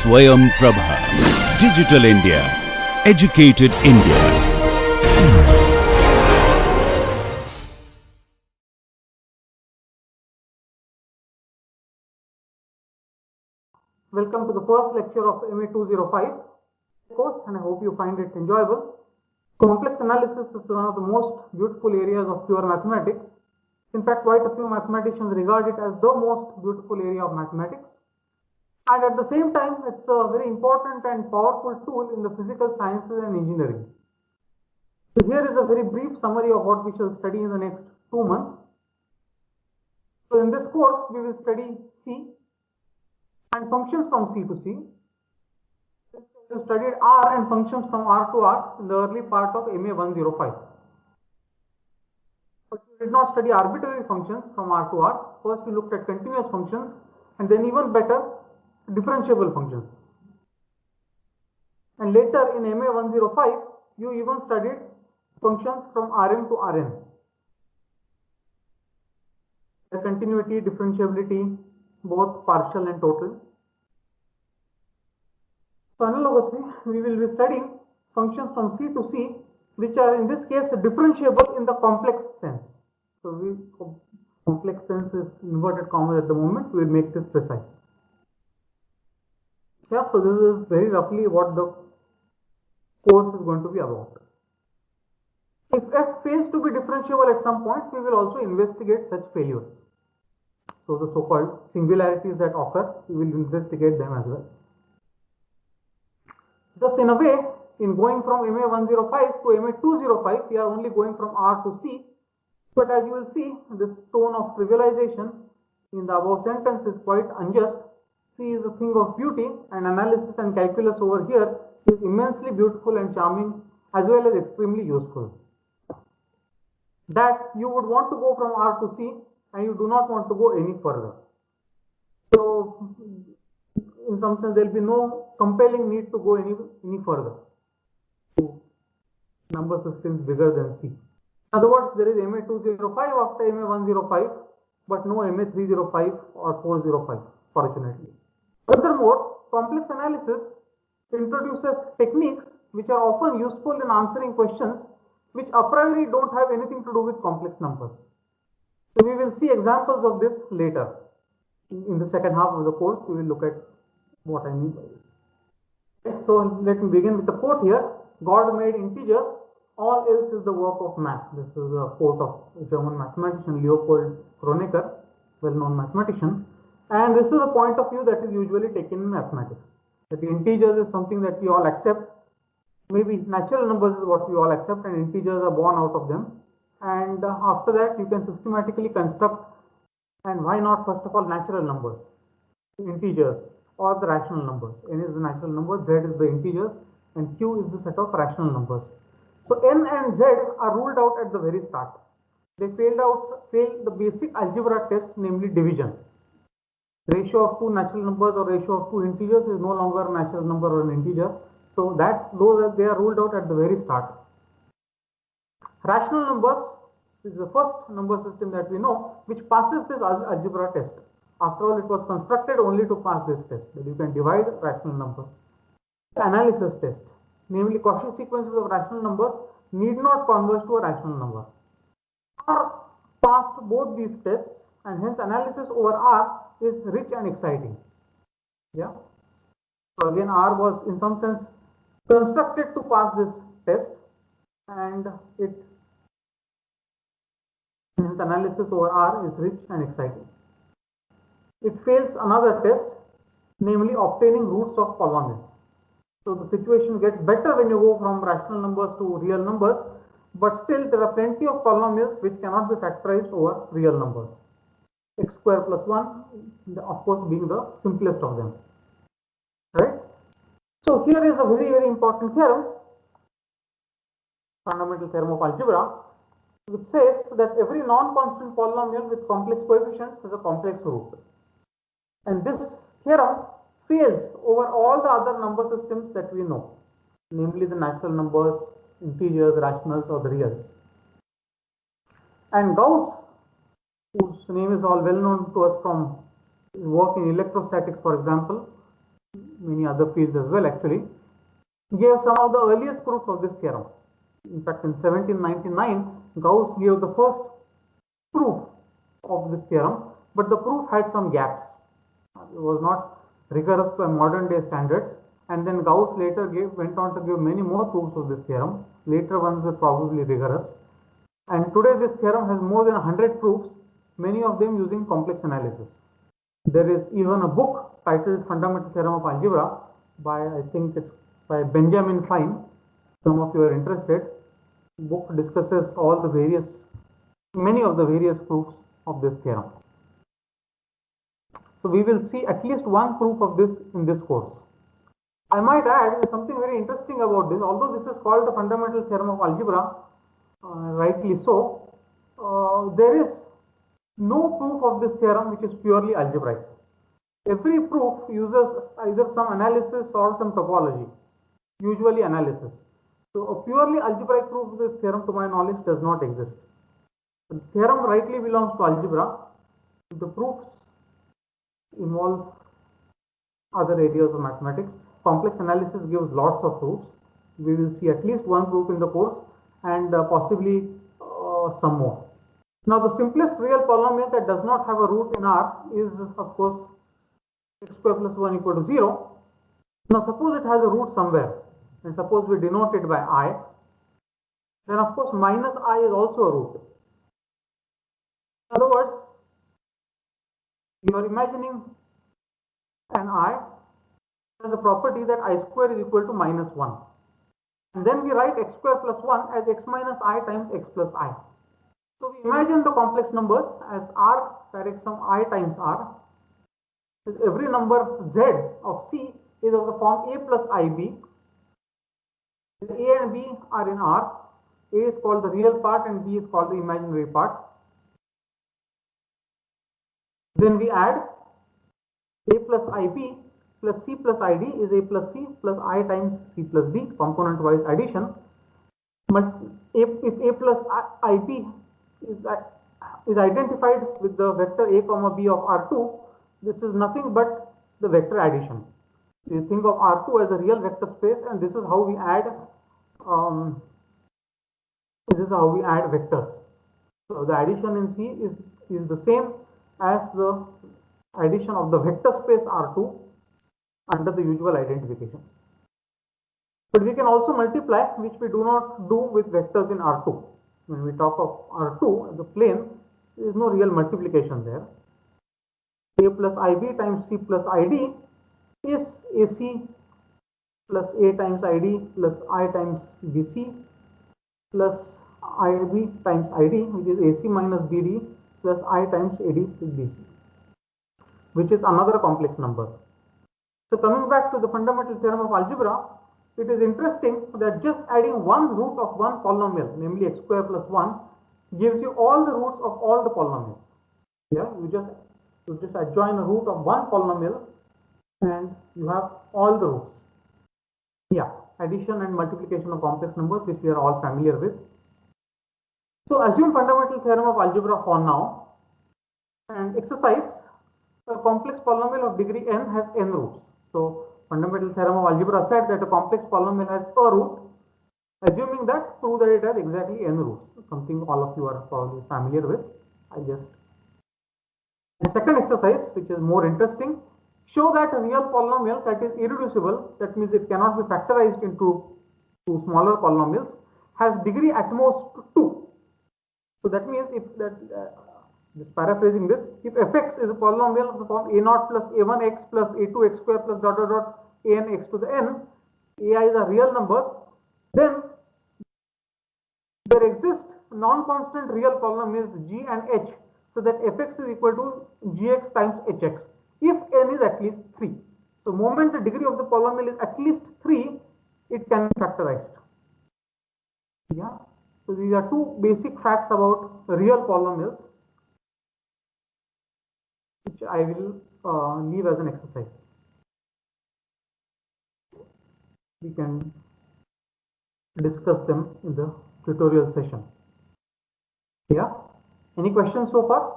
Swayam Prabha. Digital India. Educated India. Welcome to the first lecture of MA 205 course, and I hope you find it enjoyable. Complex analysis is one of the most beautiful areas of pure mathematics. In fact, quite a few mathematicians regard it as the most beautiful area of mathematics. And at the same time, it's a very important and powerful tool in the physical sciences and engineering. So here is a very brief summary of what we shall study in the next 2 months. So in this course, we will study C and functions from C to C. We studied R and functions from R to R in the early part of MA 105. But we did not study arbitrary functions from R to R. First we looked at continuous functions, and then even better, differentiable functions. And later in MA 105, you even studied functions from Rn to Rn. The continuity, differentiability, both partial and total. So analogously, we will be studying functions from C to C, which are in this case differentiable in the complex sense. So complex sense is inverted commas at the moment. We will make this precise. Yeah, so this is very roughly what the course is going to be about. If f fails to be differentiable at some point, we will also investigate such failures. So the so-called singularities that occur, we will investigate them as well. Just in a way, in going from MA 105 to MA 205, we are only going from R to C. But as you will see, this tone of trivialization in the above sentence is quite unjust. C is a thing of beauty, and analysis and calculus over here is immensely beautiful and charming, as well as extremely useful. That you would want to go from R to C, and you do not want to go any further. So in some sense, there will be no compelling need to go any further to number systems bigger than C. In other words, there is MA 205 after MA 105, but no MA 305 or 405, fortunately. Furthermore, complex analysis introduces techniques which are often useful in answering questions which a priori don't have anything to do with complex numbers. So we will see examples of this later. In the second half of the course, we will look at what I mean by this. So let me begin with the quote here. God made integers, all else is the work of man. This is a quote of German mathematician Leopold Kronecker, well-known mathematician. And this is a point of view that is usually taken in mathematics. That integers is something that we all accept. Maybe natural numbers is what we all accept, and integers are born out of them. And after that, you can systematically construct, and why not first of all natural numbers, integers, or the rational numbers. N is the natural number, Z is the integers, and Q is the set of rational numbers. So N and Z are ruled out at the very start. They failed the basic algebra test, namely division. Ratio of two natural numbers or ratio of two integers is no longer a natural number or an integer. So they are ruled out at the very start. Rational numbers is the first number system that we know which passes this algebra test. After all, it was constructed only to pass this test, that you can divide rational numbers. The analysis test, namely Cauchy sequences of rational numbers, need not converge to a rational number. R passed both these tests, and hence analysis over R is rich and exciting. Yeah. So again, R was in some sense constructed to pass this test, and hence analysis over R is rich and exciting. It fails another test, namely obtaining roots of polynomials. So the situation gets better when you go from rational numbers to real numbers, but still there are plenty of polynomials which cannot be factorized over real numbers. X square plus 1, of course, being the simplest of them. Right? So here is a very, very important theorem, fundamental theorem of algebra, which says that every non-constant polynomial with complex coefficients has a complex root. And this theorem fails over all the other number systems that we know, namely the natural numbers, integers, rationals, or the reals. And Gauss, whose name is all well known to us from his work in electrostatics, for example, many other fields as well actually, gave some of the earliest proofs of this theorem. In fact, in 1799, Gauss gave the first proof of this theorem, but the proof had some gaps. It was not rigorous by modern day standards, and then Gauss later went on to give many more proofs of this theorem. Later ones were probably rigorous, and today this theorem has more than 100 proofs, many of them using complex analysis. There is even a book titled Fundamental Theorem of Algebra by, I think it's by Benjamin Fine. Some of you are interested. The book discusses many of the various proofs of this theorem. So we will see at least one proof of this in this course. I might add something very interesting about this. Although this is called the Fundamental Theorem of Algebra, rightly so, there is no proof of this theorem which is purely algebraic. Every proof uses either some analysis or some topology, usually analysis. So a purely algebraic proof of this theorem, to my knowledge, does not exist. The theorem rightly belongs to algebra. The proofs involve other areas of mathematics. Complex analysis gives lots of proofs. We will see at least one proof in the course and possibly some more. Now the simplest real polynomial that does not have a root in R is of course x square plus 1 equal to 0. Now suppose it has a root somewhere, and suppose we denote it by I, then of course minus I is also a root. In other words, you are imagining an I has the property that I square is equal to minus 1. And then we write x square plus 1 as x minus I times x plus I. So we imagine the complex numbers as R direct sum I times R. Every number z of C is of the form a plus ib. A and b are in R. A is called the real part and b is called the imaginary part. Then we add a plus ib plus c plus id is a plus c plus I times c plus d, component wise addition. But if a plus ib is identified with the vector a comma b of R2, this is nothing but the vector addition. So you think of R2 as a real vector space, and this is how we add vectors. So the addition in C is the same as the addition of the vector space R2 under the usual identification. But we can also multiply, which we do not do with vectors in R2. When we talk of R2, the plane, there is no real multiplication there. A plus ib times c plus id is ac plus a times id plus I times bc plus ib times id, which is ac minus bd plus I times ad plus bc, which is another complex number. So coming back to the fundamental theorem of algebra, it is interesting that just adding one root of one polynomial, namely x square plus 1, gives you all the roots of all the polynomials. Yeah, you just adjoin a root of one polynomial and you have all the roots. Yeah, addition and multiplication of complex numbers, which we are all familiar with. So assume fundamental theorem of algebra for now, and exercise: a complex polynomial of degree n has n roots. So fundamental theorem of algebra said that a complex polynomial has a root. Assuming that, prove that it has exactly n roots, something all of you are probably familiar with. The second exercise, which is more interesting, show that a real polynomial that is irreducible, that means it cannot be factorized into two smaller polynomials, has degree at most 2. So that means just paraphrasing this, if fx is a polynomial of the form a0 plus a1x plus a2x square plus dot dot dot an x to the n, ai's are real numbers, then there exist non-constant real polynomials g and h, so that fx is equal to gx times hx if n is at least 3. So moment the degree of the polynomial is at least 3, it can be factorized. Yeah. So these are two basic facts about real polynomials, which I will leave as an exercise. We can discuss them in the tutorial session. Yeah. Any questions so far?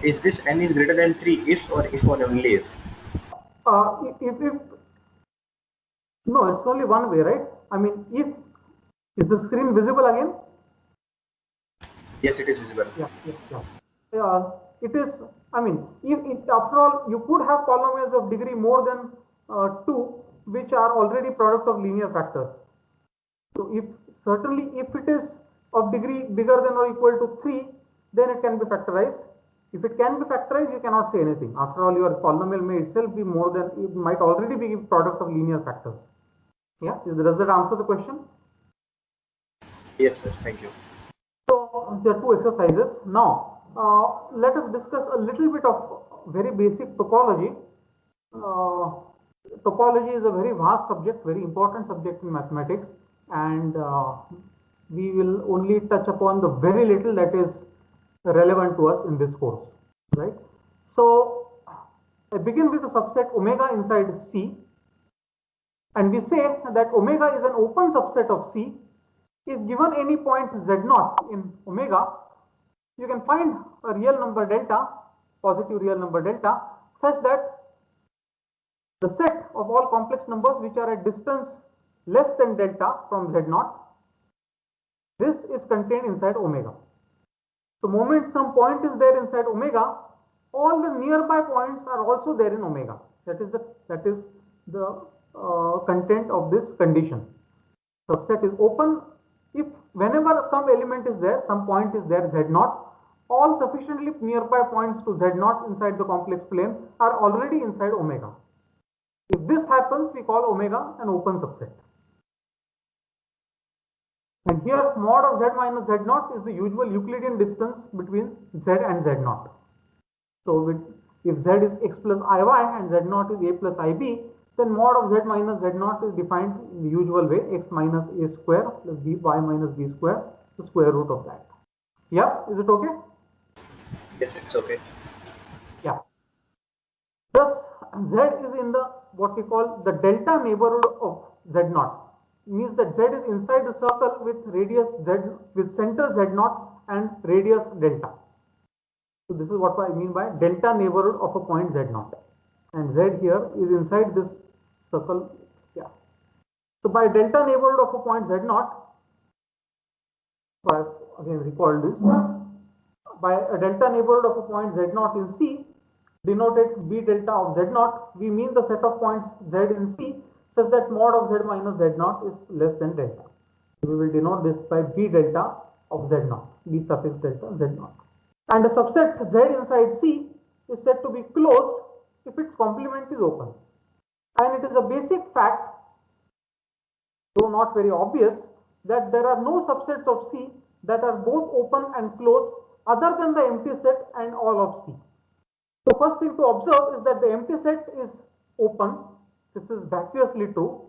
Is this n is greater than 3 if or if or only if? if no, it's only one way, right? I mean, if is the screen visible again? Yes, it is visible. Yeah. It is. I mean, if after all, you could have polynomials of degree more than 2, which are already product of linear factors. So if certainly if it is of degree bigger than or equal to 3, then it can be factorized. If it can be factorized, you cannot say anything. After all, your polynomial may itself be more than, it might already be product of linear factors. Yeah, does that answer the question? Yes, sir. Thank you. So there are two exercises. Now, let us discuss a little bit of very basic topology. Topology is a very vast subject, very important subject in mathematics, and we will only touch upon the very little that is relevant to us in this course, right? So I begin with the subset omega inside C, and we say that omega is an open subset of C. If given any point z0 in omega, you can find a real number delta, positive real number delta, such that the set of all complex numbers which are at distance less than delta from z0, this is contained inside omega. So moment some point is there inside omega, all the nearby points are also there in omega. That is the content of this condition. Subset is open if whenever some element is there, some point is there z0, all sufficiently nearby points to z0 inside the complex plane are already inside omega. If this happens, we call omega an open subset. And here mod of z minus z0 is the usual Euclidean distance between z and z0. So if z is x plus iy and z0 is a plus ib, then mod of z minus z0 is defined in the usual way, x minus a square plus y minus b square, the square root of that. Yeah, is it okay? Yes, it's okay. Yeah. Thus, z is in the what we call the delta neighborhood of z0. Means that z is inside the circle with radius z, with center z0 and radius delta. So this is what I mean by delta neighborhood of a point z0, and z here is inside this circle. Yeah. So by delta neighborhood of a point z0, again recall this, by a delta neighborhood of a point z0 in C, denoted b delta of z0, we mean the set of points z in C such that mod of z minus z0 is less than delta. We will denote this by b delta of z0, b suffix delta z0. And a subset z inside C is said to be closed if its complement is open. And it is a basic fact, though not very obvious, that there are no subsets of C that are both open and closed other than the empty set and all of C. So first thing to observe is that the empty set is open. This is vacuously true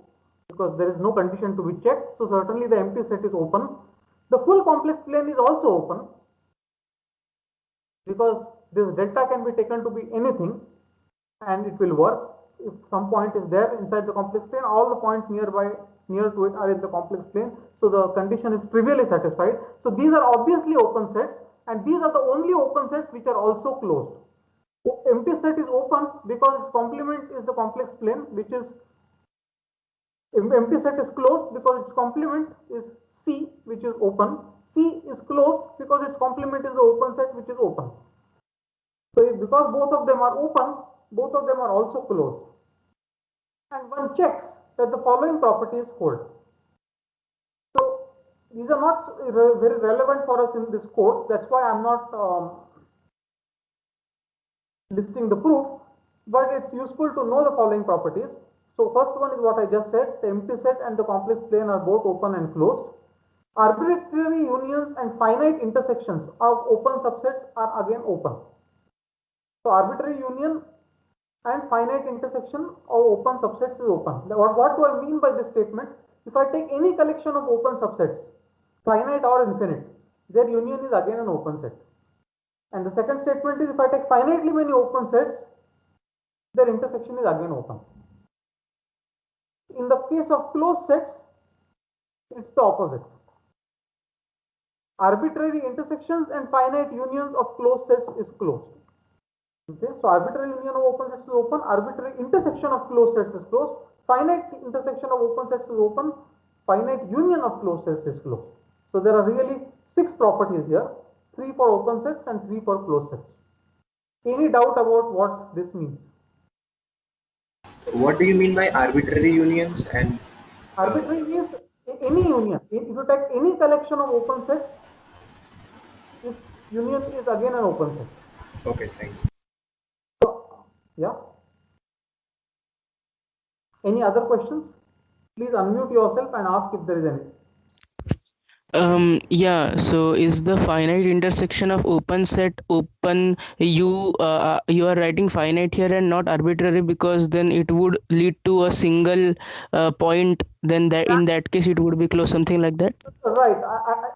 because there is no condition to be checked. So certainly the empty set is open. The full complex plane is also open because this delta can be taken to be anything and it will work. If some point is there inside the complex plane, all the points near to it are in the complex plane. So the condition is trivially satisfied. So these are obviously open sets, and these are the only open sets which are also closed. Empty set is open because its complement is the complex plane, which is empty set is closed because its complement is C, which is open. C is closed because its complement is the open set, which is open. So because both of them are open, both of them are also closed. And one checks that the following properties hold. So these are not very relevant for us in this course. That's why I'm not listing the proof, but it's useful to know the following properties. So first one is what I just said, the empty set and the complex plane are both open and closed. Arbitrary unions and finite intersections of open subsets are again open. So arbitrary union and finite intersection of open subsets is open. What do I mean by this statement? If I take any collection of open subsets, finite or infinite, their union is again an open set. And the second statement is if I take finitely many open sets, their intersection is again open. In the case of closed sets, it's the opposite. Arbitrary intersections and finite unions of closed sets is closed. Okay, so arbitrary union of open sets is open, arbitrary intersection of closed sets is closed, finite intersection of open sets is open, finite union of closed sets is closed. So there are really 6 properties here, 3 for open sets and 3 for closed sets. Any doubt about what this means? What do you mean by arbitrary unions and Arbitrary means any union. If you take any collection of open sets, its union is again an open set. okay, thank you. So, yeah. Any other questions? Please unmute yourself and ask if there is any. Yeah, so is the finite intersection of open set open? You are writing finite here and not arbitrary, because then it would lead to a single point, then that in that case it would be close, something like that. Right.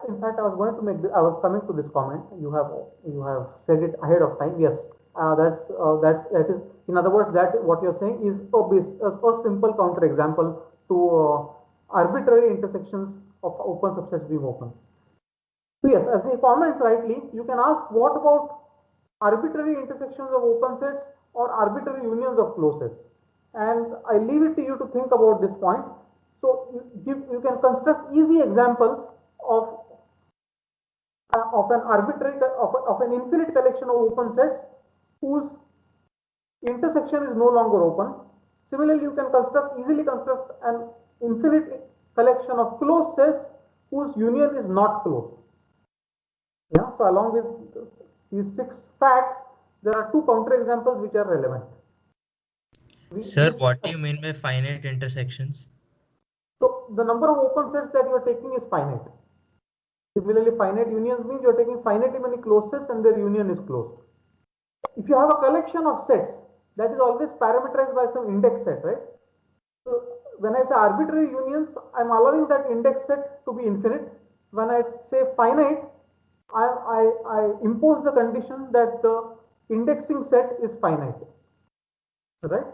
In fact, I was going to make. I was coming to this comment. You have said it ahead of time. Yes. That is. In other words, that what you're saying is a simple counter example to arbitrary intersections of open subsets being open. So yes, as he comments rightly, you can ask what about arbitrary intersections of open sets or arbitrary unions of closed sets, and I leave it to you to think about this point. So you can construct easy examples of an arbitrary of an infinite collection of open sets whose intersection is no longer open. Similarly, you can easily construct an infinite collection of closed sets whose union is not closed. Yeah, so along with these 6 facts, there are 2 counterexamples which are relevant. Sir, what do you mean by finite intersections? So the number of open sets that you are taking is finite. Similarly, finite unions means you are taking finitely many closed sets and their union is closed. If you have a collection of sets, that is always parameterized by some index set, right? So when I say arbitrary unions, I'm allowing that index set to be infinite. When I say finite, I impose the condition that the indexing set is finite, right?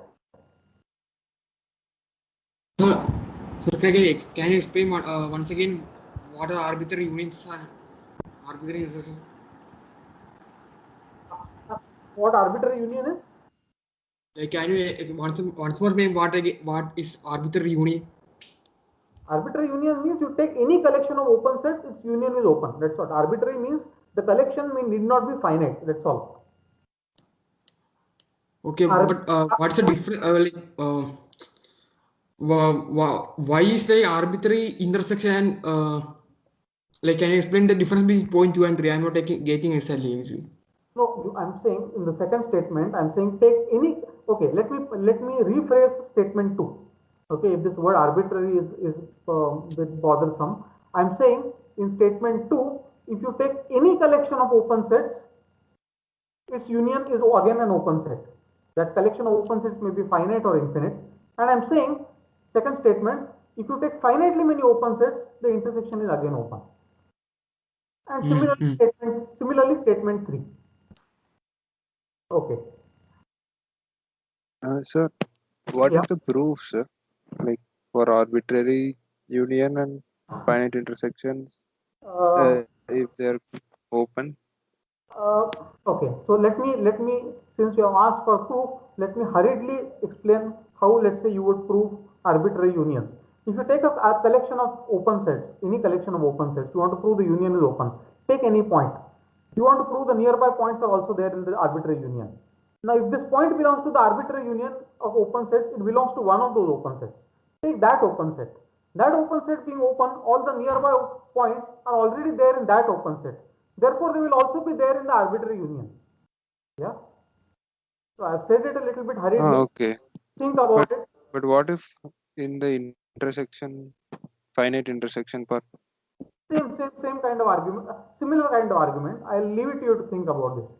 Sir, can you explain once again what are arbitrary unions and arbitrary intersections? What arbitrary union is? Like, can you once more name what is arbitrary union? Arbitrary union means you take any collection of open sets, its union is open. That's what. Arbitrary means the collection need not be finite. That's all. Okay, but what's the difference? Why is the arbitrary intersection? Like, can you explain the difference between point 2 and 3? I'm not getting exactly. No, I'm saying in the second statement, I'm saying take any. Okay, let me rephrase statement 2. Okay, if this word arbitrary is a bit bothersome, I'm saying in statement 2, if you take any collection of open sets, its union is again an open set. That collection of open sets may be finite or infinite. And I'm saying, second statement, if you take finitely many open sets, the intersection is again open. And similarly statement 3. Okay. Sir, what Yeah. is the proof, sir? Like for arbitrary union and finite intersections, if they're open? Okay, so let me since you have asked for proof, let me hurriedly explain how, let's say, you would prove arbitrary unions. If you take a collection of open sets, any collection of open sets, you want to prove the union is open, take any point. You want to prove the nearby points are also there in the arbitrary union. Now if this point belongs to the arbitrary union of open sets, it belongs to one of those open sets. Take that open set. That open set being open, all the nearby points are already there in that open set. Therefore, they will also be there in the arbitrary union. Yeah. So I've said it a little bit hurriedly. Okay. Think about it. But what if in the intersection, finite intersection part? Same kind of argument, similar kind of argument. I'll leave it to you to think about this.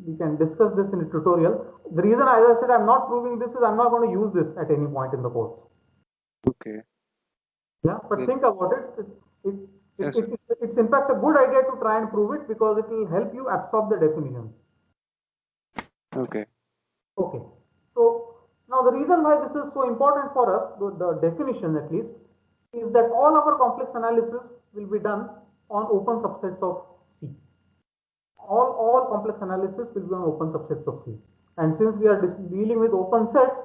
We can discuss this in a tutorial. The reason, as I said, I'm not proving this is I'm not going to use this at any point in the course. Okay. Yeah, but think about it. Yes, It's in fact a good idea to try and prove it because it will help you absorb the definitions. okay. Okay. So now the reason why this is so important for us, the definition at least, is that all our complex analysis will be done on open subsets of C. all complex analysis will be on open subsets of C. And since we are dealing with open sets,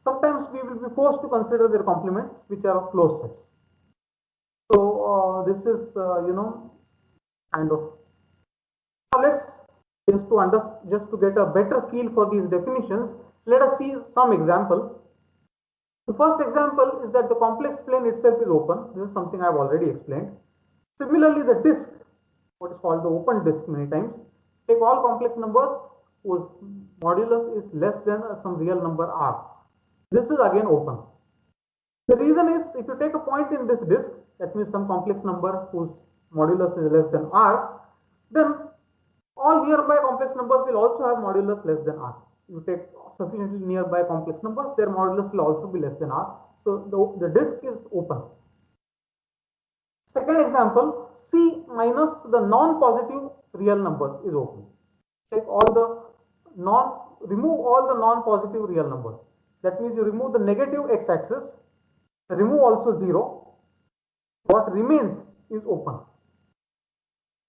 sometimes we will be forced to consider their complements, which are closed sets. So this is kind of. Now let's just to get a better feel for these definitions. Let us see some examples. The first example is that the complex plane itself is open. This is something I have already explained. Similarly, the disk, what is called the open disk many times, take all complex numbers whose modulus is less than some real number r. This is again open. The reason is, if you take a point in this disk, that means some complex number whose modulus is less than r, then all nearby complex numbers will also have modulus less than r. You take sufficiently nearby complex numbers, their modulus will also be less than r. So the disk is open. Second example, C minus the non-positive real numbers is open. Take remove all the non-positive real numbers. That means you remove the negative x-axis, remove also 0. What remains is open.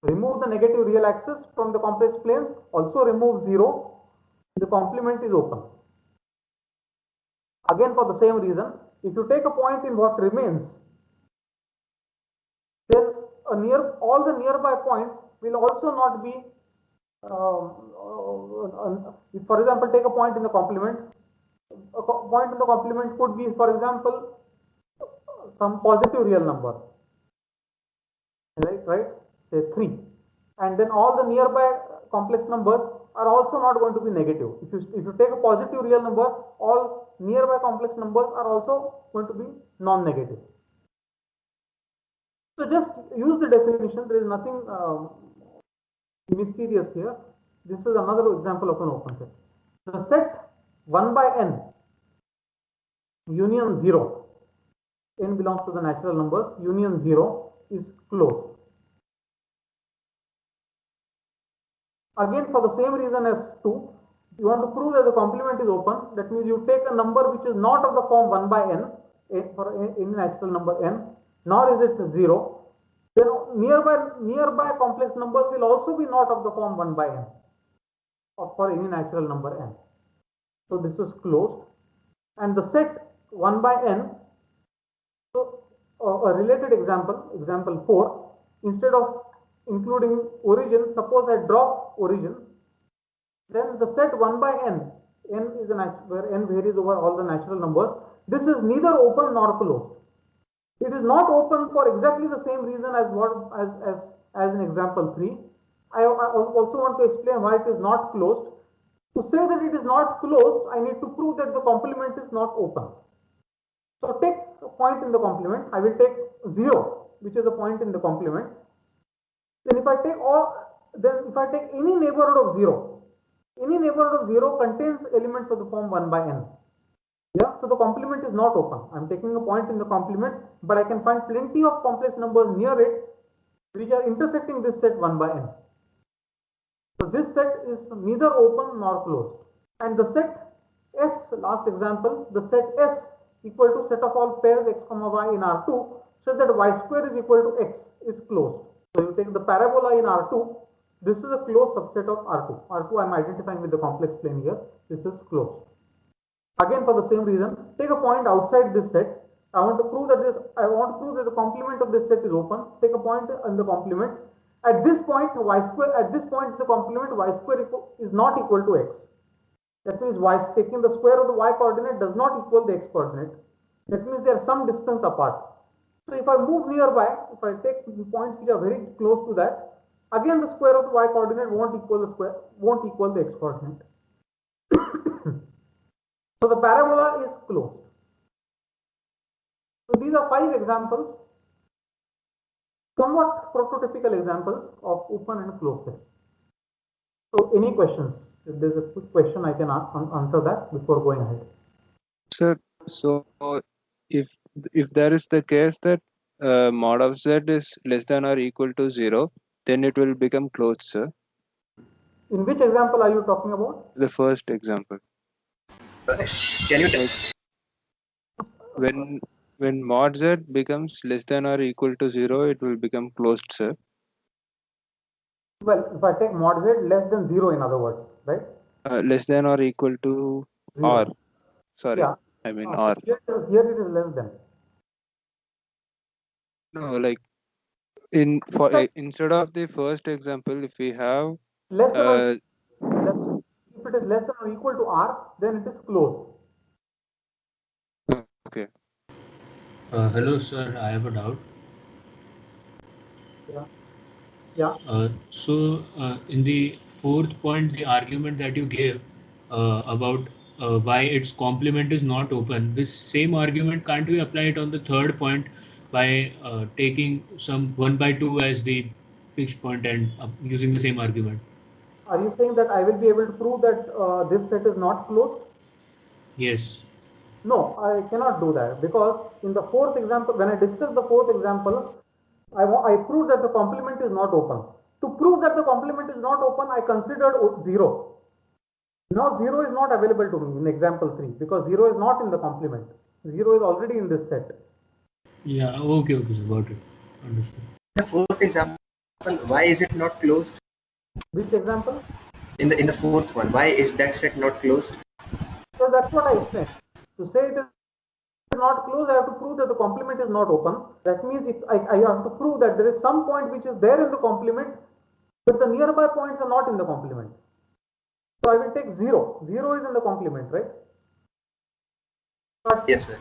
Remove the negative real axis from the complex plane, also remove 0. The complement is open. Again, for the same reason, if you take a point in what remains, then all the nearby points will also not be, for example, take a point in the complement. A point in the complement could be, for example, some positive real number, right? Say 3. And then all the nearby complex numbers are also not going to be negative. If you take a positive real number, all nearby complex numbers are also going to be non-negative. So just use the definition. There is nothing mysterious here. This is another example of an open set. The set 1 by n union 0, n belongs to the natural numbers, union 0 is closed. Again, for the same reason as 2, you want to prove that the complement is open. That means you take a number which is not of the form 1 by n, for any natural number n, nor is it 0. Then nearby complex numbers will also be not of the form 1 by n, or for any natural number n. So this is closed. And the set 1 by n, so a related example, example 4, instead of including origin, suppose I drop origin, then the set 1 by n is where n varies over all the natural numbers. This is neither open nor closed. It is not open for exactly the same reason as in example 3. I also want to explain why it is not closed. To say that it is not closed, I need to prove that the complement is not open. So take a point in the complement. I will take 0, which is a point in the complement. Then if I take any neighborhood of 0, any neighborhood of 0 contains elements of the form 1 by n. Yeah, so the complement is not open. I'm taking a point in the complement, but I can find plenty of complex numbers near it which are intersecting this set 1 by n. So this set is neither open nor closed. And the set S, last example, the set S equal to set of all pairs x comma y in R2, so that y square is equal to x is closed. So you take the parabola in R2, this is a closed subset of R2. R2 I am identifying with the complex plane here, this is closed. Again, for the same reason, take a point outside this set. I want to prove that the complement of this set is open. Take a point in the complement. At this point, the complement y square is not equal to x. That means taking the square of the y coordinate does not equal the x coordinate. That means there are some distance apart. So if I move nearby, if I take points which are very close to that, again the square of the y coordinate won't equal the x coordinate. So the parabola is closed. So these are 5 examples, somewhat prototypical examples of open and closed sets. So any questions? If there's a quick question, I can answer that before going ahead. Sir, so if there is the case that mod of z is less than or equal to 0, then it will become closed, sir. In which example are you talking about? The first example. Can you tell? When mod z becomes less than or equal to 0, it will become closed, sir. Well, if I take mod z less than 0, in other words, right? Less than or equal to 0. R. Sorry, Yeah. I mean So R. here it is less than. No, like in for But instead of the first example, if we have less than or uh, if it is less than or equal to r, then it is closed. okay. Hello, sir. I have a doubt. Yeah. Yeah. In the fourth point, the argument that you gave about why its complement is not open, this same argument can't we apply it on the third point by taking some 1 by 2 as the fixed point and using the same argument? Are you saying that I will be able to prove that this set is not closed? Yes. No, I cannot do that because in the fourth example, when I discuss the fourth example, I proved that the complement is not open. To prove that the complement is not open, I considered 0. Now 0 is not available to me in example 3 because 0 is not in the complement. 0 is already in this set. Yeah. Okay. Okay, sir. Got it. Understood. The fourth example, why is it not closed? Which example? In the fourth one, why is that set not closed? So that's what I explained. To say it is not closed, I have to prove that the complement is not open. That means I have to prove that there is some point which is there in the complement, but the nearby points are not in the complement. So I will take 0. 0 is in the complement, right? But Yes, sir.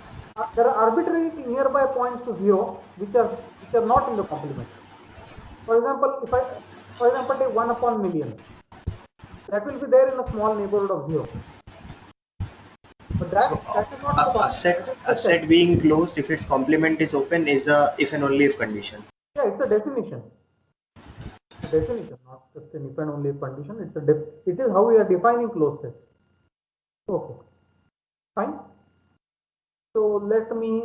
there are arbitrary nearby points to 0 which are not in the complement. For example, if I take 1 upon million, that will be there in a small neighborhood of 0. But that is not in the complement. A set being closed if its complement is open is a if and only if condition. Yeah, it's a definition. A definition, not just an if and only if condition. It is how we are defining closed sets. Okay, fine. So let me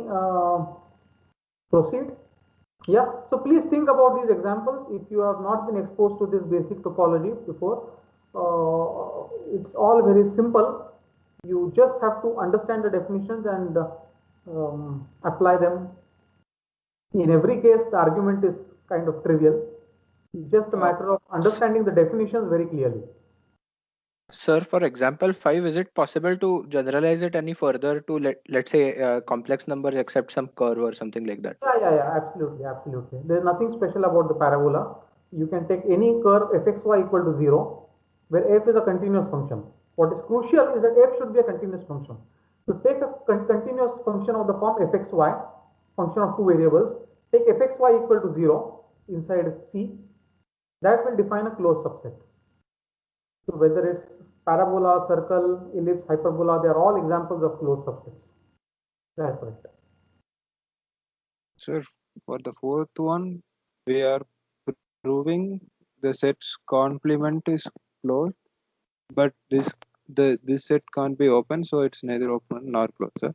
proceed. Yeah, so please think about these examples. If you have not been exposed to this basic topology before, it's all very simple. You just have to understand the definitions and apply them. In every case, the argument is kind of trivial. It's just a matter of understanding the definitions very clearly. Sir, for example 5, is it possible to generalize it any further to let's say complex numbers except some curve or something like that? Yeah, absolutely. There's nothing special about the parabola. You can take any curve fxy equal to 0, where f is a continuous function. What is crucial is that f should be a continuous function. To take a continuous function of the form fxy, function of two variables, take fxy equal to 0 inside C, that will define a closed subset. So whether it's parabola, circle, ellipse, hyperbola, they are all examples of closed subsets. That's right. Sir, for the fourth one, we are proving the set's complement is closed, but this set can't be open, so it's neither open nor closed, sir.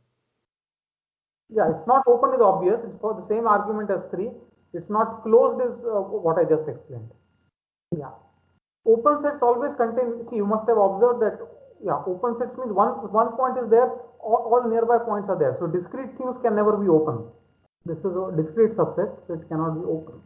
Yeah, it's not open is obvious. It's for the same argument as 3. It's not closed is what I just explained. Yeah. Open sets always contain, see, you must have observed that, yeah, open sets means one point is there, all nearby points are there. So discrete things can never be open. This is a discrete subset, so it cannot be open.